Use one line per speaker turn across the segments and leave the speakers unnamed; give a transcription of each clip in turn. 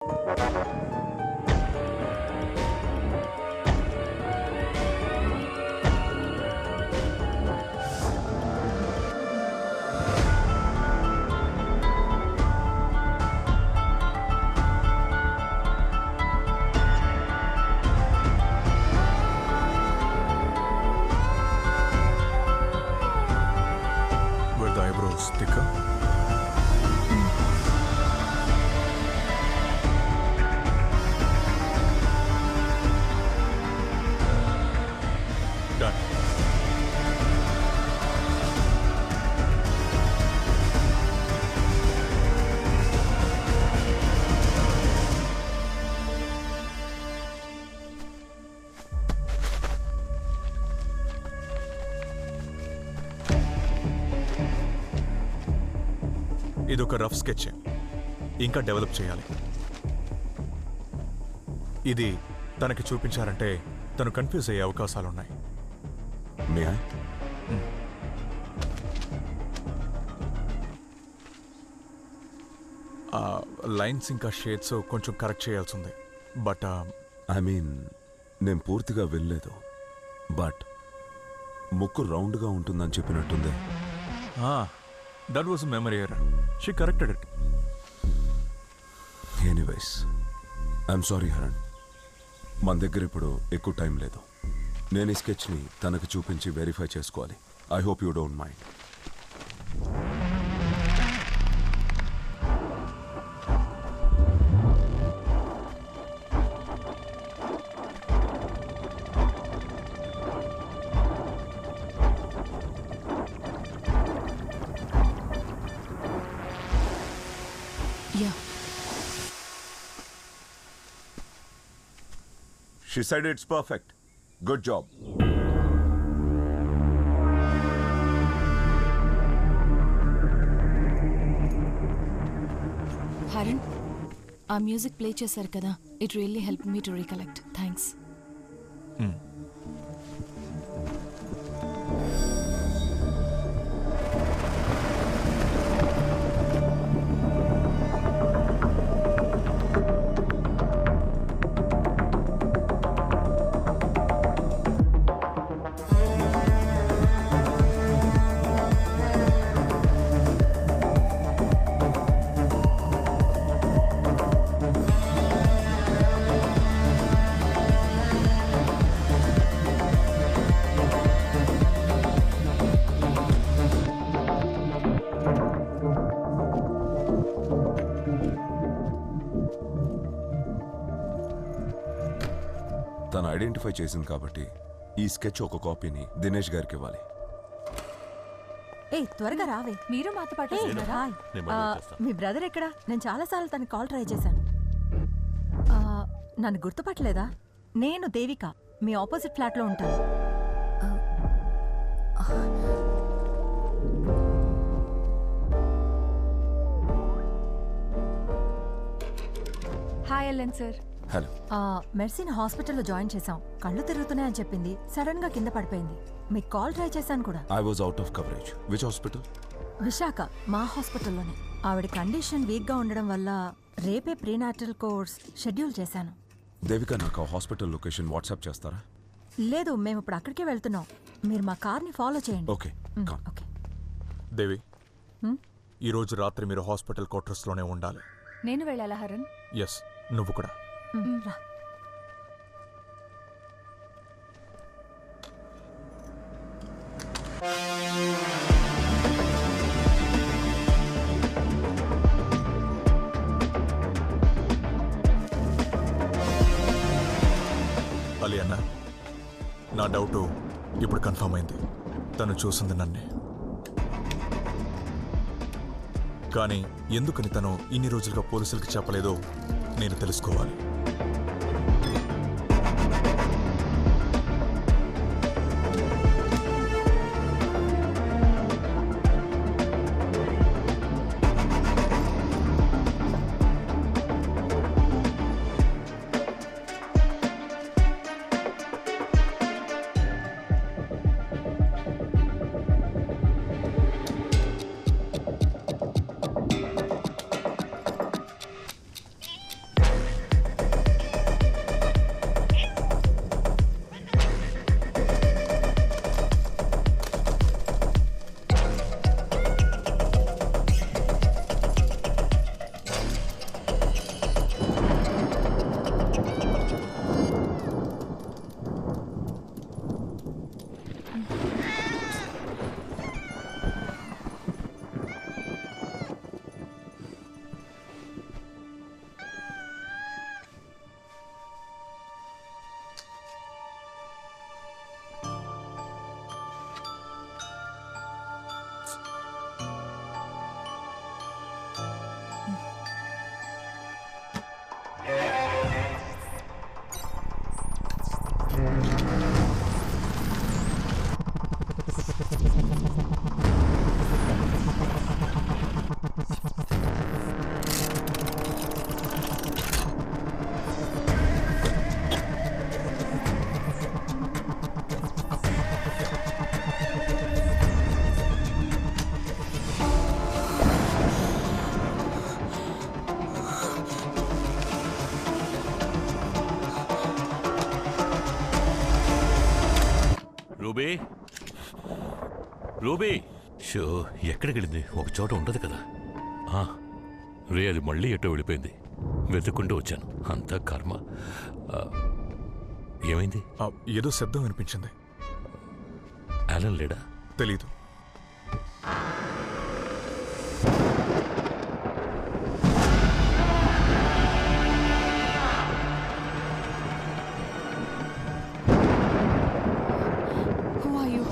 Were the eyebrows thicker? Done. ఇదొక rough sketch, ఇంకా develop చేయాలి. ఇది తనకి చూపించారంటే తను కన్ఫ్యూజ్ అయ్యే అవకాశాలున్నాయి. లైన్స్ ఇంకా షేడ్స్ కొంచెం కరెక్ట్ చేయాల్సి ఉంది. బట్
నేను పూర్తిగా వెళ్ళలేదు, బట్ ముక్కు రౌండ్గా ఉంటుందని చెప్పినట్టుంది.
That was memory error. She corrected it.
Anyways, I'm sorry Haran. మన దగ్గర ఇప్పుడు ఎక్కువ టైం లేదు. నేను ఈ స్కెచ్ని తనకు చూపించి వెరిఫై చేసుకోవాలి. I hope you don't mind.
Yeah.
She said it's perfect. Good job.
Haran, ఆ మ్యూజిక్ ప్లే చేశారు కదా, it really help me to recollect. Thanks.
తను ఐడెంటిఫై చేసింది కాబట్టి ఈ స్కెచ్ ఒక కాపీని దినేష్ గారికి ఇవ్వాలి.
ఏ త్వరగా రావే.
మీరు మాతో పాటు
హాయ్. మీ బ్రదర్ ఎక్కడా? నేను చాలాసార్లు తనకి కాల్ ట్రై చేశాను. నన్ను గుర్తుపట్టలేదా? నేను దేవిక, మీ ఆపోజిట్ ఫ్లాట్లో ఉంటాను.
Hi ఎల్లెన్ sir.
హలో.
మెర్సీని హాస్పిటల్లో జాయిన్ చేశాం. కళ్ళు తిరుగుతున్నాయని చెప్పింది. సడన్ గా కింద పడిపోయింది. మీకు కాల్ ట్రై చేశాను కూడా.
I was out of coverage. Which hospital?
Visakha, మా హాస్పిటల్లోనే. ఆవిడ కండిషన్ వీక్గా ఉండడం వల్ల రేపే ప్రీనాటల్ కోర్స్ షెడ్యూల్ చేశాను.
దేవిక, నాకు హాస్పిటల్ లొకేషన్ వాట్సాప్ చేస్తారా?
లేదు, మేము ఇప్పుడు అక్కడికే వెళ్తున్నాం. మీరు మా కార్ని ఫాలో చేయండి.
ఓకే.
ఓకే.
దేవి, ఈరోజు రాత్రి మీరు హాస్పిటల్ క్వార్టర్స్లోనే ఉండాలి.
నేను వెళ్ళాలా హరణ్?
ఎస్, నువ్వు కూడా.
రా.
అలీ అన్న, నా డౌటు ఇప్పుడు కన్ఫర్మ్ అయింది. తను చూసింది నన్నే. కానీ ఎందుకని తను ఇన్ని రోజులుగా పోలీసులకు చెప్పలేదో నేను తెలుసుకోవాలి.
రూబీ రూబీ షో ఎక్కడికి వెళ్ళింది? ఒక చోట ఉండదు కదా. రే అది మళ్ళీ ఎటో వెళ్ళిపోయింది. వెతుక్కుంటూ వచ్చాను. అంతా కర్మ. ఏమైంది?
ఏదో శబ్దం అనిపించింది.
అలన్ లేడా?
తెలీదు.
Who are you?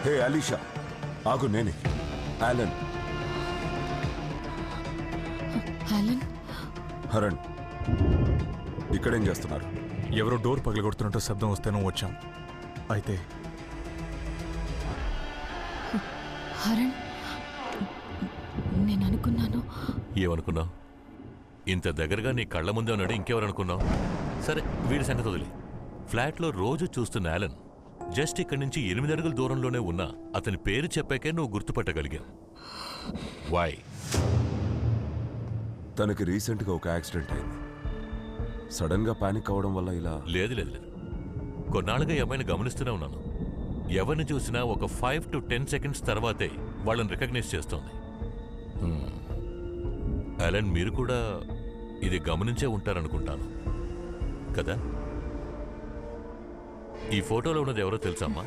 హే అలీషా, ఆగు, నేనే అలన్.
అలన్?
హరణ్, ఇక్కడేం చేస్తున్నారు?
ఎవరో డోర్ పగలగొడుతున్నట్టు శబ్దం వస్తేనో వచ్చాం. అయితే
హరణ్, నేను అనుకున్నాను.
ఏమనుకున్నావు? ఇంత దగ్గరగా నీ కళ్ళ ముందే ఉన్నాడు, ఇంకెవరనుకున్నావు? సరే, వీడి సంగతి వదిలి. ఫ్లాట్లో రోజు చూస్తున్న అలన్ జస్ట్ ఇక్కడి నుంచి 8 అడుగుల దూరంలోనే ఉన్నా అతని పేరు చెప్పాకే నువ్వు గుర్తుపట్టగలిగావు. వై?
తనకి రీసెంట్గా ఒక యాక్సిడెంట్ అయింది. సడన్గా పానిక్ అవడం వల్ల ఇలా.
లేదు లేదు లేదు, కొన్నాళ్ళుగా ఈ అమ్మాయిని గమనిస్తూనే ఉన్నాను. ఎవరిని చూసినా ఒక 5 to 10 seconds తర్వాతే వాళ్ళని రికగ్నైజ్ చేస్తోంది. అలన్, మీరు కూడా ఇది గమనించే ఉంటారనుకుంటాను కదా? ఈ ఫోటోలో ఉన్నది ఎవరో తెలుసమ్మా?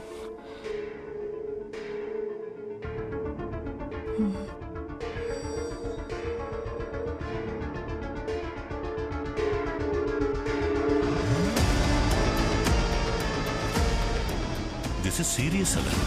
This is serious Alan.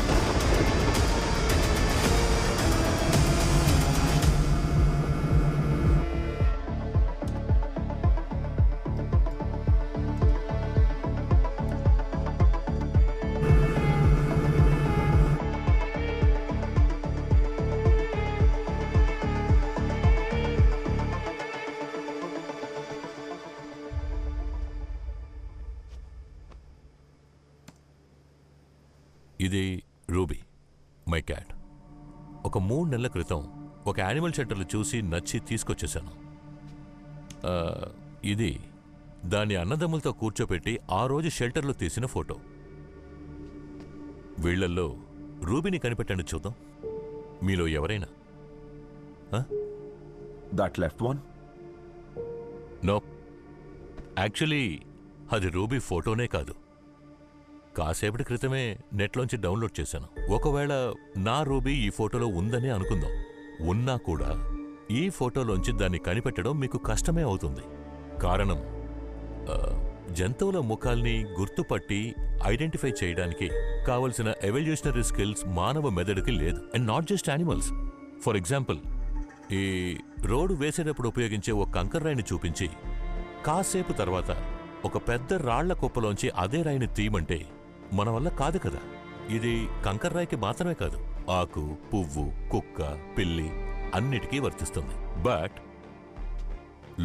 ఇది రూబీ, మై క్యాట్. ఒక 3 నెలల క్రితం ఒక యానిమల్ షెల్టర్లు చూసి నచ్చి తీసుకొచ్చేశాను. ఇది దాని అన్నదమ్ములతో కూర్చోపెట్టి ఆ రోజు షెల్టర్లో తీసిన ఫోటో. వీళ్లల్లో రూబీని కనిపెట్టండి చూద్దాం. మీలో ఎవరైనా?
That left one?
No, actually అది రూబీ ఫోటోనే కాదు. కాసేపటి క్రితమే నెట్లోంచి డౌన్లోడ్ చేశాను. ఒకవేళ నా రూబీ ఈ ఫోటోలో ఉందని అనుకుందాం. ఉన్నా కూడా ఈ ఫోటోలోంచి దాన్ని కనిపెట్టడం మీకు కష్టమే అవుతుంది. కారణం, జంతువుల ముఖాల్ని గుర్తుపట్టి ఐడెంటిఫై చేయడానికి కావలసిన ఎవల్యూషనరీ స్కిల్స్ మానవ మెదడుకి లేదు. And not just animals. For example, ఈ రోడ్డు వేసేటప్పుడు ఉపయోగించే ఒక కంకర్ రాయిని చూపించి కాసేపు తర్వాత ఒక పెద్ద రాళ్ల కుప్పలోంచి అదే రాయిని తీయమంటే మన వల్ల కాదు కదా. ఇది కంకర్ రాయికి మాత్రమే కాదు, ఆకు, పువ్వు, కుక్క, పిల్లి అన్నిటికీ వర్తిస్తుంది. బట్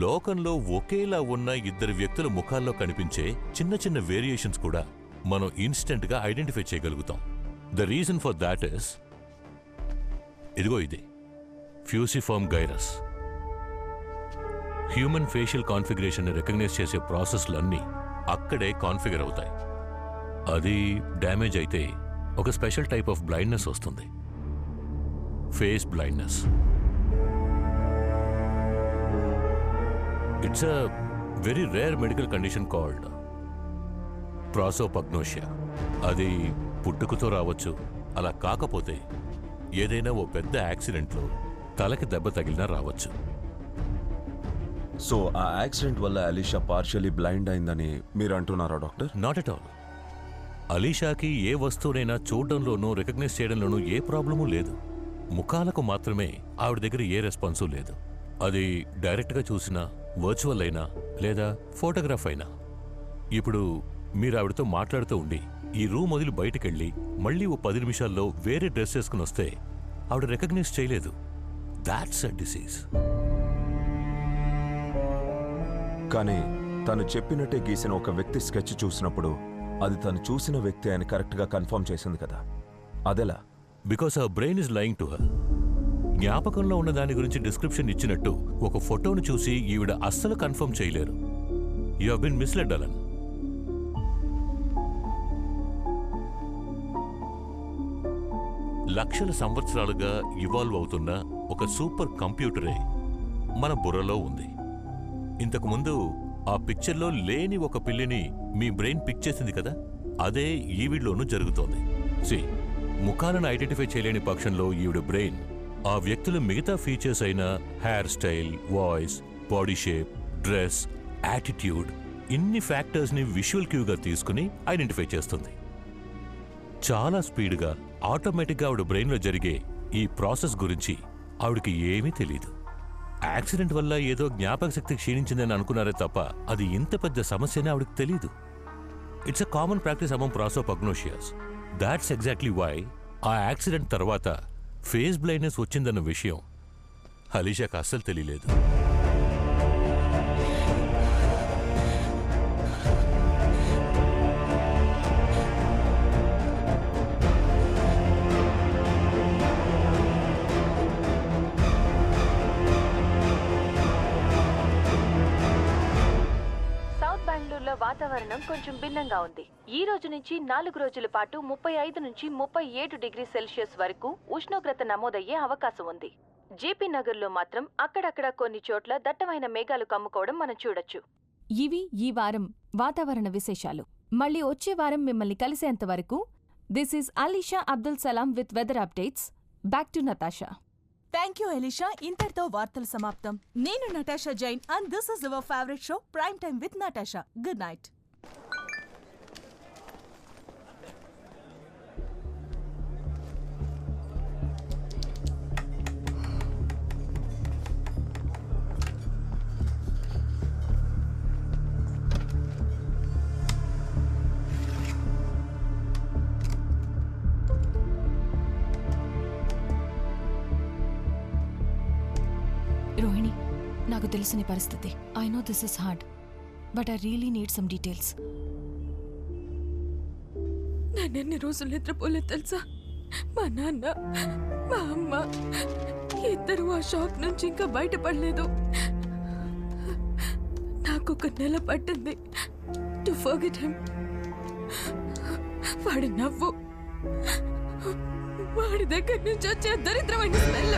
లోకంలో ఒకేలా ఉన్న 2 వ్యక్తుల ముఖాల్లో కనిపించే చిన్న చిన్న వేరియేషన్స్ కూడా మనం ఇన్స్టెంట్గా ఐడెంటిఫై చేయగలుగుతాం. The reason for that is ఇదిగో ఇది fusiform gyrus. Human facial configuration recognize చేసే ప్రాసెస్లన్నీ అక్కడే కాన్ఫిగర్ అవుతాయి. అది డ్యామేజ్ అయితే ఒక స్పెషల్ టైప్ ఆఫ్ బ్లైండ్నెస్ వస్తుంది, face blindness. It's a very rare medical condition called prosopagnosia. అది పుట్టుకతో రావచ్చు, అలా కాకపోతే ఏదైనా ఓ పెద్ద యాక్సిడెంట్లో తలకి దెబ్బ తగిలినా రావచ్చు.
సో ఆ యాక్సిడెంట్ వల్ల అలీషా పార్షియలీ బ్లైండ్ అయిందని మీరు అంటున్నారా డాక్టర్?
Not at all. అలీషాకి ఏ వస్తువునైనా చూడడంలోనూ రికగ్నైజ్ చేయడంలోనూ ఏ ప్రాబ్లమూ లేదు. ముఖాలకు మాత్రమే ఆవిడ దగ్గర ఏ రెస్పాన్సు లేదు. అది డైరెక్ట్గా చూసినా, వర్చువల్ అయినా లేదా ఫోటోగ్రాఫ్ అయినా. ఇప్పుడు మీరు ఆవిడతో మాట్లాడుతూ ఉండి ఈ రూమ్ వదిలి బయటకెళ్ళి మళ్ళీ ఓ 10 నిమిషాల్లో వేరే డ్రెస్ వేసుకుని వస్తే ఆవిడ రికగ్నైజ్ చేయలేదు. That's a disease.
కానీ తను చెప్పినట్టే గీసిన ఒక వ్యక్తి స్కెచ్ చూసినప్పుడు అది తను చూసిన వ్యక్తి అని కరెక్ట్గా కన్ఫర్మ్ చేసింది కదా, అదెలా?
Because our brain is lying to her. జ్ఞాపకంలో ఉన్న దాని గురించి డిస్క్రిప్షన్ ఇచ్చినట్టు ఒక ఫోటోను చూసి ఈవిడ అస్సలు కన్ఫర్మ్ చేయలేరు. You have been misled Alan. లక్షల సంవత్సరాలుగా ఇవాల్వ్ అవుతున్న ఒక సూపర్ కంప్యూటరే మన బుర్రలో ఉంది. ఇంతకుముందు ఆ పిక్చర్లో లేని ఒక పిల్లిని మీ బ్రెయిన్ పిక్ చేసింది కదా, అదే ఈవిడ్లోనూ జరుగుతోంది. ముఖాలను ఐడెంటిఫై చేయలేని పక్షంలో ఈవిడ బ్రెయిన్ ఆ వ్యక్తుల మిగతా ఫీచర్స్ అయిన hair style, voice, body shape, dress, attitude ఇన్ని ఫ్యాక్టర్స్ని విజువల్ క్యూగా తీసుకుని ఐడెంటిఫై చేస్తుంది. చాలా స్పీడ్గా ఆటోమేటిక్గా ఆవిడ బ్రెయిన్లో జరిగే ఈ ప్రాసెస్ గురించి ఆవిడకి ఏమీ తెలీదు. యాక్సిడెంట్ వల్ల ఏదో జ్ఞాపక శక్తి క్షీణించిందని అనుకున్నారే తప్ప అది ఇంత పెద్ద సమస్యనే ఆవిడకి తెలీదు. It's a common practice among prosopagnosias. That's exactly why ఆ యాక్సిడెంట్ తర్వాత ఫేస్ బ్లైండ్నెస్ వచ్చిందన్న విషయం అలీషాకు అస్సలు తెలియలేదు.
వాతావరణం కొంచెం భిన్నంగా ఉంది. ఈ రోజు నుంచి 4 రోజుల పాటు 35 నుంచి 37 డిగ్రీ సెల్సియస్ వరకు ఉష్ణోగ్రత నమోదయ్యే అవకాశం ఉంది. జేపీ నగర్లో మాత్రం అక్కడక్కడ కొన్ని చోట్ల దట్టమైన మేఘాలు కమ్ముకోవడం మనం చూడొచ్చు.
ఇవి ఈ వారం వాతావరణ విశేషాలు. మళ్ళీ వచ్చే వారం మిమ్మల్ని కలిసేంత వరకు this is Alisha Abdul Salam with weather updates. Back to Natasha.
Thank you Alisha. ఇంతటితో వార్తలు సమాప్తం. నేను Natasha Jain and this is our favourite show prime time with Natasha. Good night.
Rohini, నాకు తెలిసిన పరిస్థితి. I know this is hard, but I really need some details.
నేనెన్ని రోజులు నిద్రపోలేదు తెలుసా? మా నాన్న, మా అమ్మ ఇద్దరు ఆ షాక్ నుంచి ఇంకా బయటపడలేదు. నాకు 1 నెల పట్టింది టు ఫర్గెట్ హిమ్. వాడి నవ్వు, వాడి దగ్గర నుంచి వచ్చే దరిద్రమైన స్మెల్,